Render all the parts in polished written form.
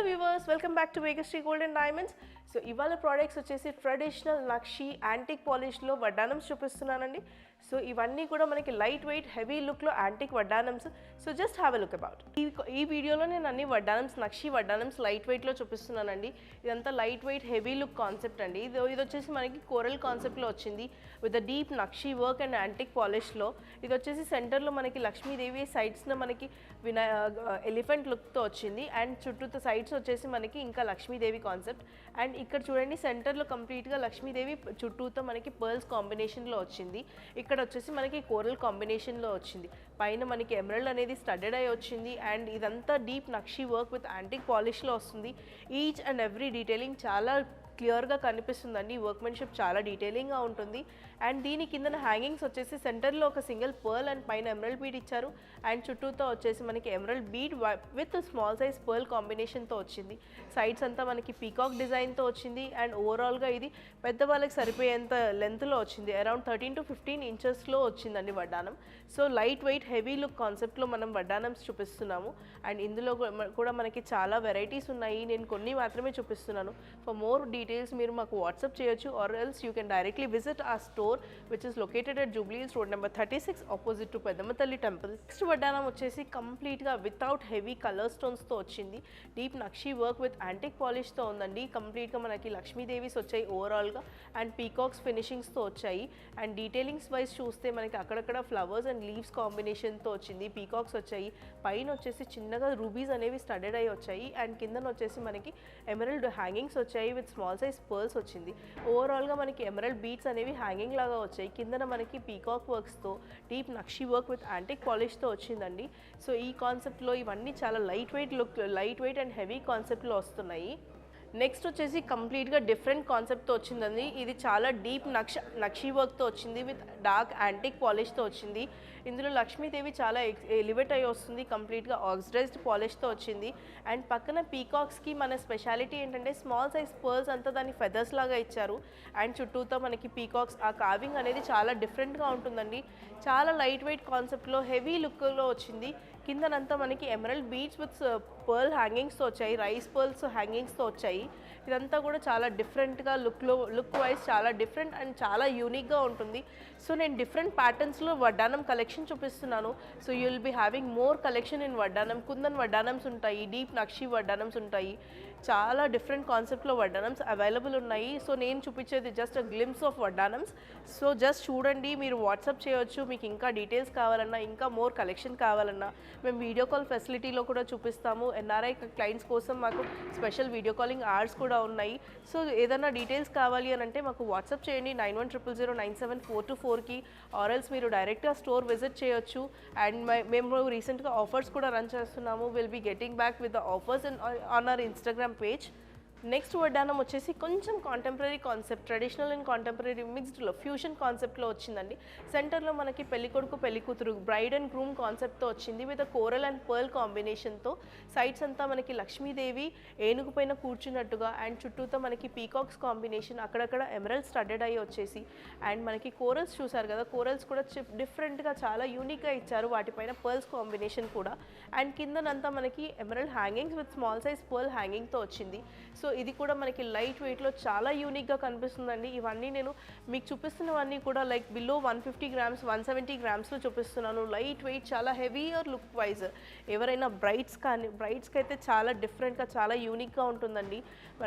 viewers, welcome back to Vegasri Gold and Diamonds. So ఇవాళ products వచ్చేసి traditional నక్షి antique పాలిష్లో వడ్డానమ్స్ చూపిస్తున్నానండి. సో ఇవన్నీ కూడా మనకి లైట్ వెయిట్ హెవీ లుక్లో యాంటిక్ వడ్డానమ్స్. So just have a look about. ఈ వీడియోలో నేను అన్ని వడ్డానమ్స్ నక్షి వడ్డానమ్స్ లైట్ వెయిట్లో చూపిస్తున్నానండి. ఇదంతా light weight heavy look concept అండి. ఇది వచ్చేసి మనకి కోరల్ కాన్సెప్ట్లో వచ్చింది విత్ డీప్ నక్షి వర్క్ అండ్ యాంటిక్ పాలిష్లో. ఇది వచ్చేసి సెంటర్లో మనకి లక్ష్మీదేవి, సైడ్స్లో మనకి ఎలిఫెంట్ లుక్తో వచ్చింది అండ్ చుట్టూతో సైడ్స్ వచ్చేసి మనకి ఇంకా లక్ష్మీదేవి కాన్సెప్ట్. అండ్ ఇక్కడ చూడండి సెంటర్లో కంప్లీట్గా లక్ష్మీదేవి, చుట్టూతో మనకి పర్ల్స్ కాంబినేషన్లో వచ్చింది. ఇక్కడ వచ్చేసి మనకి కోరల్ కాంబినేషన్లో వచ్చింది. పైన మనకి ఎమరల్డ్ అనేది స్టడెడ్ అయి వచ్చింది అండ్ ఇదంతా డీప్ నక్షి వర్క్ విత్ యాంటిక్ పాలిష్లో వస్తుంది. ఈచ్ అండ్ ఎవ్రీ డీటెయిలింగ్ చాలా క్లియర్గా కనిపిస్తుందండి. వర్క్మెన్షిప్ చాలా డీటెయిలింగ్గా ఉంటుంది. అండ్ దీని కింద హ్యాంగింగ్స్ వచ్చేసి సెంటర్లో ఒక సింగిల్ పర్ల్ అండ్ పైన ఎమరల్డ్ బీడ్ ఇచ్చారు. అండ్ చుట్టూతో వచ్చేసి మనకి emerald bead with small size pearl కాంబినేషన్తో వచ్చింది. సైడ్స్ అంతా మనకి పీకాక్ డిజైన్తో వచ్చింది. అండ్ ఓవరాల్గా ఇది పెద్దవాళ్ళకి సరిపోయేంత లెంత్లో వచ్చింది. అరౌండ్ 13 to 15 ఇంచెస్లో వచ్చిందండి వడ్డానం. So light weight heavy look కాన్సెప్ట్లో మనం వడ్డానమ్స్ చూపిస్తున్నాము. అండ్ ఇందులో కూడా మనకి చాలా వెరైటీస్ ఉన్నాయి. నేను కొన్ని మాత్రమే చూపిస్తున్నాను. ఫర్ మోర్ డీటెయిల్స్ మీరు మాకు వాట్సాప్ చేయొచ్చు or else you can directly visit a store which is located at Jubilee Hills road number 36 opposite to Peddamma Thalli temple. Next వడ్డానం వచ్చేసి కంప్లీట్గా వితౌట్ హెవీ కలర్ స్టోన్స్తో వచ్చింది. డీప్ నక్షి వర్క్ విత్ యాంటిక్ పాలిష్తో ఉందండి. కంప్లీట్గా మనకి లక్ష్మీదేవీస్ వచ్చాయి ఓవరాల్గా అండ్ పీకాక్స్ ఫినిషింగ్స్తో వచ్చాయి. అండ్ డీటెయిలింగ్స్ వైజ్ చూస్తే మనకి అక్కడక్కడ ఫ్లవర్స్ అండ్ లీవ్స్ కాంబినేషన్తో వచ్చింది. పీకాక్స్ వచ్చాయి. పైన వచ్చేసి చిన్నగా రూబీస్ అనేవి స్టడెడ్ అయి వచ్చాయి. అండ్ కిందన వచ్చేసి మనకి ఎమరల్డ్ హ్యాంగింగ్స్ వచ్చాయి విత్ స్మాల్ సైజ్ పర్ల్స్ వచ్చింది. ఓవరాల్గా మనకి ఎమరల్డ్ బీట్స్ అనేవి హ్యాంగింగ్ లాగా వచ్చాయి. కిందన మనకి పీకాక్ వర్క్స్తో డీప్ నక్షి వర్క్ విత్ యాంటిక్ పాలిష్తో వచ్చిందండి. సో ఈ కాన్సెప్ట్లో ఇవన్నీ చాలా లైట్ వెయిట్ అండ్ హెవీ కాన్సెప్ట్లో వస్తున్నాయి. నెక్స్ట్ వచ్చేసి కంప్లీట్గా డిఫరెంట్ కాన్సెప్ట్తో వచ్చిందండి. ఇది చాలా డీప్ నక్షి వర్క్తో వచ్చింది విత్ డార్క్ యాంటిక్ పాలిష్తో వచ్చింది. ఇందులో లక్ష్మీదేవి చాలా ఎలివేట్ అయ్యి వస్తుంది. కంప్లీట్గా ఆక్సిడైజ్డ్ పాలిష్తో వచ్చింది. అండ్ పక్కన పీకాక్స్కి మన స్పెషాలిటీ ఏంటంటే స్మాల్ సైజ్ పర్ల్స్ అంతా దాన్ని ఫెదర్స్ లాగా ఇచ్చారు. అండ్ చుట్టూతో మనకి పీకాక్స్ ఆ కార్వింగ్ అనేది చాలా డిఫరెంట్గా ఉంటుందండి. చాలా లైట్ వెయిట్ కాన్సెప్ట్లో హెవీ లుక్లో వచ్చింది. కిందనంతా మనకి ఎమరల్డ్ బీడ్స్ విత్ పర్ల్ హ్యాంగింగ్స్తో వచ్చాయి. రైస్ పర్ల్స్ హ్యాంగింగ్స్తో వచ్చాయి. ఇదంతా కూడా చాలా డిఫరెంట్గా లుక్ వైజ్ చాలా డిఫరెంట్ అండ్ చాలా యూనిక్గా ఉంటుంది. సో నేను డిఫరెంట్ ప్యాటర్న్స్లో వడ్డానం కలెక్షన్ చూపిస్తున్నాను. So you will be having more collection in vaddanam. Kundan వడ్డానమ్స్ ఉంటాయి, డీప్ నక్షి వడ్డానమ్స్ ఉంటాయి. చాలా డిఫరెంట్ కాన్సెప్ట్లో వడ్డానమ్స్ అవైలబుల్ ఉన్నాయి. సో నేను చూపించేది జస్ట్ అ గ్లిమ్స్ ఆఫ్ వడ్డానమ్స్. సో జస్ట్ చూడండి, మీరు వాట్సాప్ చేయొచ్చు. మీకు ఇంకా డీటెయిల్స్ కావాలన్నా, ఇంకా మోర్ కలెక్షన్ కావాలన్నా మేము వీడియో కాల్ ఫెసిలిటీలో కూడా చూపిస్తాము. ఎన్ఆర్ఐ క్లయింట్స్ కోసం మాకు స్పెషల్ వీడియో కాలింగ్ అవర్స్ కూడా ఉన్నాయి. సో ఏదైనా డీటెయిల్స్ కావాలి అని అంటే మాకు వాట్సాప్ చేయండి 9100097424కి ఆర్ఎల్స్ మీరు డైరెక్ట్గా స్టోర్ విజిట్ చేయొచ్చు. అండ్ మేము రీసెంట్గా ఆఫర్స్ కూడా రన్ చేస్తున్నాము. Will be getting back with the offers on our Instagram page. Next వడ్డానం వచ్చేసి కొంచెం contemporary concept, traditional and contemporary మిక్స్డ్లో ఫ్యూషన్ కాన్సెప్ట్లో వచ్చిందండి. సెంటర్లో మనకి పెళ్ళికొడుకు పెళ్ళికూతురు బ్రైడ్ అండ్ గ్రూమ్ కాన్సెప్ట్తో వచ్చింది విత్ కోరల్ అండ్ పర్ల్ కాంబినేషన్తో. సైడ్స్ అంతా మనకి లక్ష్మీదేవి ఏనుగు పైన కూర్చున్నట్టుగా అండ్ చుట్టూతో మనకి పీకాక్స్ కాంబినేషన్, అక్కడక్కడ ఎమరల్డ్ స్టడెడ్ అయ్యి వచ్చేసి అండ్ మనకి కోరల్స్ చూసారు కదా, కోరల్స్ కూడా డిఫరెంట్గా చాలా యూనిక్గా ఇచ్చారు. వాటిపైన పర్ల్స్ కాంబినేషన్ కూడా. అండ్ కిందనంతా మనకి emerald hangings with small size pearl హ్యాంగింగ్తో వచ్చింది. సో ఇది కూడా మనకి లైట్ వెయిట్లో చాలా యూనిక్గా కనిపిస్తుందండి. ఇవన్నీ నేను మీకు చూపిస్తున్నవన్నీ కూడా లైక్ బిలో 150 grams 170 grams చూపిస్తున్నాను. లైట్ వెయిట్ చాలా హెవీయర్ లుక్ వైజ్. ఎవరైనా బ్రైడ్స్కి అయితే చాలా డిఫరెంట్గా చాలా యూనిక్గా ఉంటుందండి.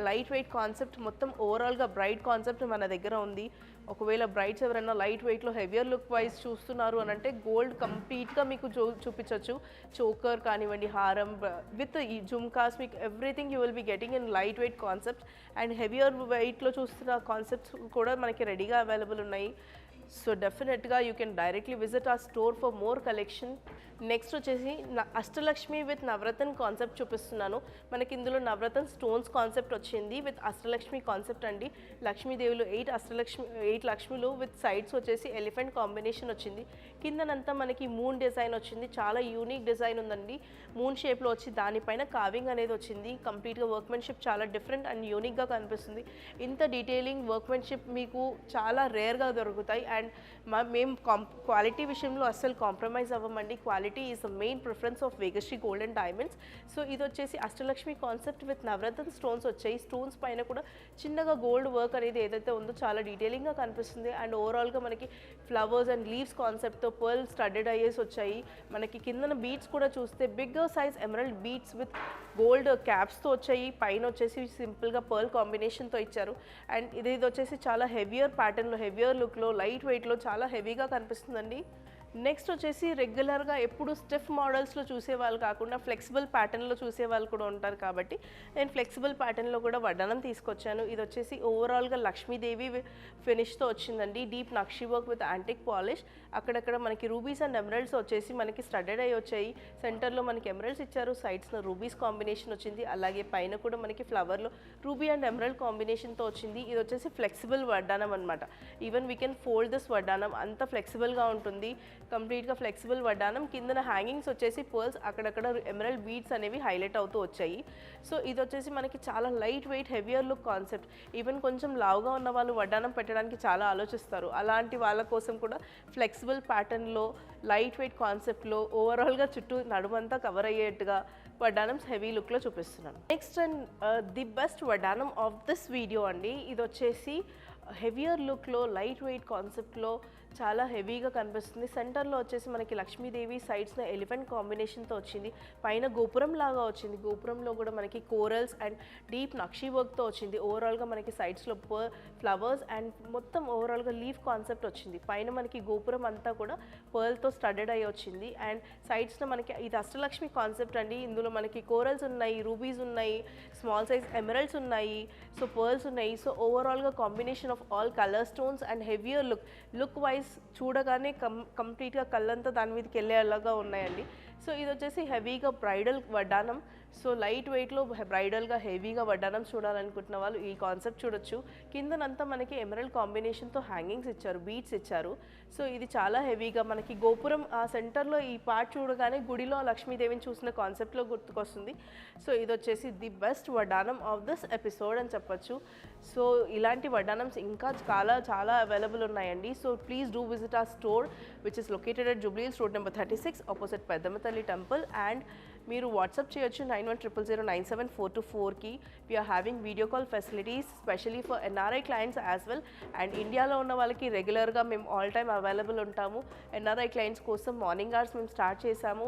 లైట్ వెయిట్ కాన్సెప్ట్ మొత్తం ఓవరాల్గా బ్రైడ్ కాన్సెప్ట్ మన దగ్గర ఉంది. ఒకవేళ బ్రైడ్స్ ఎవరైనా లైట్ వెయిట్లో హెవియర్ లుక్ వైజ్ చూస్తున్నారు అని అంటే గోల్డ్ కంప్లీట్గా మీకు చూపించవచ్చు. చోకర్ కానివ్వండి, హారం విత్ ఈ జుమ్కాస్, మీకు everything you will be getting in light weight concepts. And heavier వెయిట్లో చూస్తున్న కాన్సెప్ట్స్ కూడా మనకి రెడీగా అవైలబుల్ ఉన్నాయి. సో డెఫినెట్గా you can directly visit a store for more collection. Next వచ్చేసి అష్టలక్ష్మి విత్ నవరత్న కాన్సెప్ట్ చూపిస్తున్నాను. మనకి ఇందులో నవరత్న స్టోన్స్ కాన్సెప్ట్ వచ్చింది విత్ అష్టలక్ష్మి కాన్సెప్ట్ అండి. లక్ష్మీదేవులు 8 లక్ష్మిలు విత్ సైడ్స్ వచ్చేసి ఎలిఫెంట్ కాంబినేషన్ వచ్చింది. కిందనంతా మనకి మూన్ డిజైన్ వచ్చింది. చాలా యూనిక్ డిజైన్ ఉందండి. మూన్ షేప్లో వచ్చి దానిపైన కావింగ్ అనేది వచ్చింది. కంప్లీట్గా వర్క్మెన్షిప్ చాలా డిఫరెంట్ అండ్ యూనిక్గా కనిపిస్తుంది. ఇంత డీటెయిలింగ్ వర్క్మెన్షిప్ మీకు చాలా రేర్గా దొరుకుతాయి. అండ్ మేము క్వాలిటీ విషయంలో అస్సలు కాంప్రమైజ్ అవ్వమండి. Quality quality is the main preference of Vegashri gold and diamonds. So ఇది వచ్చేసి Ashtalakshmi concept with Navaratna stones వచ్చాయి. స్టోన్స్ పైన కూడా చిన్నగా గోల్డ్ వర్క్ అనేది ఏదైతే ఉందో చాలా డీటెయిలింగ్గా కనిపిస్తుంది. అండ్ ఓవరాల్గా మనకి ఫ్లవర్స్ అండ్ లీవ్స్ కాన్సెప్ట్తో పర్ల్ స్టడెడ్ అయ్యేసి వచ్చాయి. మనకి కిందన బీడ్స్ కూడా చూస్తే bigger size emerald beads with gold క్యాప్స్తో వచ్చాయి. పైన వచ్చేసి సింపుల్గా పర్ల్ కాంబినేషన్తో ఇచ్చారు. అండ్ ఇది వచ్చేసి చాలా హెవియర్ ప్యాటర్న్లో, హెవియర్ లుక్లో, లైట్ వెయిట్లో చాలా హెవీగా కనిపిస్తుందండి. నెక్స్ట్ వచ్చేసి రెగ్యులర్గా ఎప్పుడు స్టిఫ్ మోడల్స్లో చూసే వాళ్ళు కాకుండా ఫ్లెక్సిబుల్ ప్యాటర్న్లో చూసే వాళ్ళు కూడా ఉంటారు కాబట్టి నేను ఫ్లెక్సిబుల్ ప్యాటర్న్లో కూడా వడ్డానం తీసుకొచ్చాను. ఇది వచ్చేసి ఓవరాల్గా లక్ష్మీదేవి ఫినిష్తో వచ్చిందండి. డీప్ నక్షి వర్క్ విత్ యాంటిక్ పాలిష్. అక్కడక్కడ మనకి రూబీస్ అండ్ ఎమరల్డ్స్ వచ్చేసి మనకి స్టడెడ్ అయ్యి వచ్చాయి. సెంటర్లో మనకి ఎమరల్డ్స్ ఇచ్చారు, సైడ్స్లో రూబీస్ కాంబినేషన్ వచ్చింది. అలాగే పైన కూడా మనకి ఫ్లవర్లో రూబీ అండ్ ఎమరల్డ్ కాంబినేషన్తో వచ్చింది. ఇది వచ్చేసి ఫ్లెక్సిబుల్ వడ్డానం అనమాట. Even we can fold this వడ్డానం, అంత ఫ్లెక్సిబుల్గా ఉంటుంది. కంప్లీట్గా ఫ్లెక్సిబుల్ వడ్డానం. కిందన హ్యాంగింగ్స్ వచ్చేసి పర్ల్స్, అక్కడక్కడ ఎమరల్డ్ బీడ్స్ అనేవి హైలైట్ అవుతూ వచ్చాయి. సో ఇది వచ్చేసి మనకి చాలా light weight heavier look concept. Even కొంచెం లావుగా ఉన్న వాళ్ళు వడ్డానం పెట్టడానికి చాలా ఆలోచిస్తారు. అలాంటి వాళ్ళ కోసం కూడా ఫ్లెక్సిబుల్ ప్యాటర్న్లో లైట్ వెయిట్ కాన్సెప్ట్లో ఓవరాల్గా చుట్టూ నడుమంతా కవర్ అయ్యేట్టుగా వడ్డానమ్స్ హెవీ లుక్లో చూపిస్తున్నాను. నెక్స్ట్ అండ్ ది బెస్ట్ వడ్డానం ఆఫ్ దిస్ వీడియో అండి. ఇది వచ్చేసి హెవియర్ లుక్లో లైట్ వెయిట్ కాన్సెప్ట్లో చాలా హెవీగా కనిపిస్తుంది. సెంటర్లో వచ్చేసి మనకి లక్ష్మీదేవి, సైడ్స్లో ఎలిఫెంట్ కాంబినేషన్తో వచ్చింది. పైన గోపురం లాగా వచ్చింది. గోపురంలో కూడా మనకి కోరల్స్ అండ్ డీప్ నక్షి వర్క్తో వచ్చింది. ఓవరాల్గా మనకి సైడ్స్లో ఫ్లవర్స్ అండ్ మొత్తం ఓవరాల్గా లీఫ్ కాన్సెప్ట్ వచ్చింది. పైన మనకి గోపురం అంతా కూడా పర్ల్తో స్టడెడ్ అయ్యి వచ్చింది. అండ్ సైడ్స్లో మనకి ఇది అష్టలక్ష్మి కాన్సెప్ట్ అండి. ఇందులో మనకి కోరల్స్ ఉన్నాయి, రూబీస్ ఉన్నాయి, స్మాల్ సైజ్ ఎమరల్డ్స్ ఉన్నాయి, సో పర్ల్స్ ఉన్నాయి. సో ఓవరాల్గా combination of all colour stones and heavier look wise చూడగానే కంప్లీట్గా కళ్ళంతా దాని మీదకి వెళ్ళేలాగా ఉన్నాయండి. సో ఇది వచ్చేసి హెవీగా బ్రైడల్ వడ్డానం. సో లైట్ వెయిట్లో బ్రైడల్గా హెవీగా వడ్డానం చూడాలనుకుంటున్న వాళ్ళు ఈ కాన్సెప్ట్ చూడొచ్చు. కిందనంతా మనకి ఎమరల్డ్ కాంబినేషన్తో హ్యాంగింగ్స్ ఇచ్చారు, బీడ్స్ ఇచ్చారు. సో ఇది చాలా హెవీగా మనకి గోపురం ఆ సెంటర్లో ఈ పార్ట్ చూడగానే గుడిలో లక్ష్మీదేవిని చూసిన కాన్సెప్ట్లో గుర్తుకొస్తుంది. సో ఇది వచ్చేసి ది బెస్ట్ వడ్డానం ఆఫ్ దిస్ ఎపిసోడ్ అని చెప్పొచ్చు. సో ఇలాంటి వడ్డానమ్స్ ఇంకా చాలా అవైలబుల్ ఉన్నాయండి. So please do visit our store which is located at Jubilee Hills Road number 36 opposite Peddamatalli temple. And మీరు వాట్సాప్ చేయొచ్చు 9100097424కి. We are having video call facilities specially for NRI clients as well. And ఇండియాలో ఉన్న వాళ్ళకి రెగ్యులర్గా మేము all time available ఉంటాము. NRI clients కోసం మార్నింగ్ అవర్స్ మేము స్టార్ట్ చేసాము.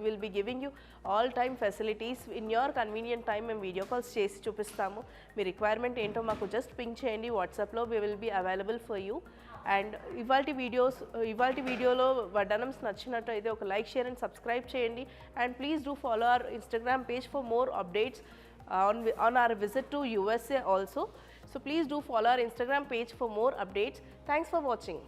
Will be giving you all time facilities in your convenient time. మేము వీడియో కాల్స్ చేసి చూపిస్తాము. మీ రిక్వైర్మెంట్ ఏంటో మాకు జస్ట్ పింక్ చేయండి వాట్సాప్లో. We will be available for you. And ఇవాల్టి వీడియోలో వడ్డానమ్స్ నచ్చినట్టు అయితే ఒక లైక్, షేర్ అండ్ సబ్స్క్రైబ్ చేయండి. And please do follow our Instagram page for more updates on our visit to USA also. So please do follow our Instagram page for more updates. Thanks for watching.